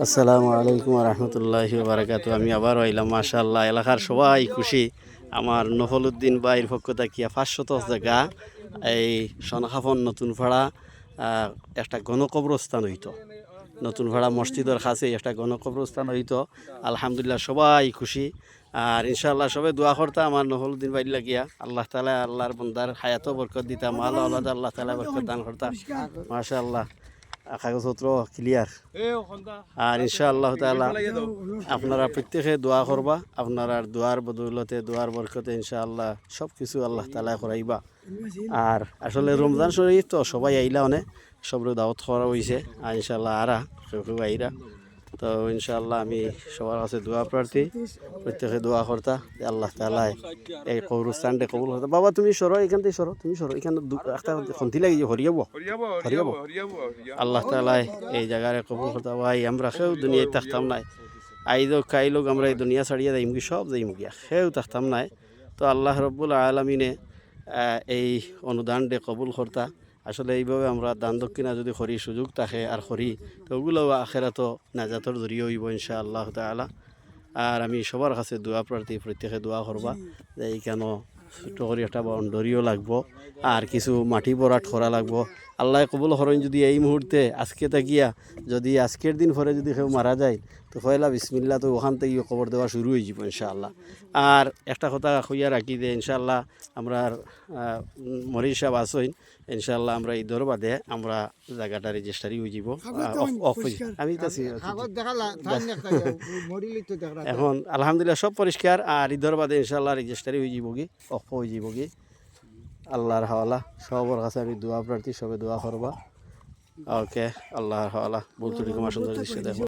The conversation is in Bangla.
আসসালামু আলাইকুম রহমতুল্লাহি বারাকাতু। আমি আবার আইলাম, মাশাআল্লাহ এলাকার সবাই খুশি। আমার নফলউদ্দিন ভাইয়ের পক্ষ থেকে 500 জায়গা এই সনখাফন নতুন ভাড়া একটা গণকবরস্থান হইতো। নতুন ভাড়া মসজিদের কাছে একটা গণকবরস্থান হইতো। আলহামদুলিল্লাহ সবাই খুশি। আর ইনশাআল্লাহ সবাই দোয়া করতা আমার নফলউদ্দিন ভাই লাগিয়া। আল্লাহ তাআলা আল্লাহর বান্দার হায়াত বরকত দিতা, মাল আওলাদ আল্লাহ তাআলা বরকত দান করতা। মাশাআল্লাহ কাগজপত্র ক্লিয়ার। আর ইনশাআল্লাহ তাআলা আপনারা প্রত্যেকে দোয়া করবা। আপনারা দোয়ার বদৌলতে দোয়ার বরকতে ইনশাআল্লাহ সব কিছু আল্লাহ তাআলা করাইবা। আর আসলে রমজান শরীফ তো সবাই আইলা অনেক সবরে দাওয়াত করা হয়েছে। আর ইনশাআল্লাহ আরা কেউ কেউ আইরা। তো ইনশাআল্লাহ আমি সবার কাছে দোয়া প্রার্থী, প্রত্যেকে দোয়া করতা যে আল্লাহ তাআলা এই কবরস্থানটা কবুল করতা। বাবা তুমি সরো, এখান থেকে সরো, তুমি সরো, এখানে একটা খন্তি লাগি হরিয়াব হরিয়াব। আল্লাহ তাআলা এই জায়গায় কবুল করতা। ভাই আমরা কেউ দুনিয়ায় থাকতাম নাই, আইদোক খাইলোক আমরা এই দুনিয়া ছাড়িয়ে যাইম কি সব যাইম গিয়া, কেউ থাকতাম নাই। তো আল্লাহ রব্বুল আলামিনে এই অনুদানটা কবুল করতা। আসলে এইভাবে আমরা দান দক্ষিণা যদি করি, সুযোগ থাকে আর করি, তো ওগুলো আখেরাতো নাজাতর জড়িয়ে হইব ইনশাআল্লাহ তাআলা। আর আমি সবার কাছে দোয়া প্রার্থী, প্রত্যেকে দোয়া করবা যে এই কেন ছোট্ট করে একটা বাউন্ডারিও লাগবো আর কিছু মাটি ভরাট করা লাগবো। আল্লাহ কবুল করেন যদি এই মুহূর্তে আজকে তাকিয়া যদি আজকের দিন পরে যদি কেউ মারা যায় তো পয়লা বিসমিল্লাহ, তো ওখান থেকে কবর দেওয়া শুরু হয়ে যাব ইনশাআল্লাহ। আর একটা কথা কইয়া রাখি যে ইনশাআল্লাহ আমরা মরির সাহেব আসইন, ইনশাআল্লাহ আমরা এই দরবাদে আমরা জায়গাটা রেজিস্ট্রারি হয়ে যাব। আমি এখন আলহামদুলিল্লাহ সব পরিষ্কার। আর ঈদের বাদে ইনশাআল্লাহ রেজিস্ট্রারি হয়ে যাব কি অফ হয়ে যাব কি। আল্লাহর হাওয়ালা সবার কাছে আমি দোয়া প্রার্থী, সবে দোয়া করবা। ওকে, আল্লাহর হাওয়ালা। বলতে ক্ষমা সুন্দর দৃশ্য দেখো।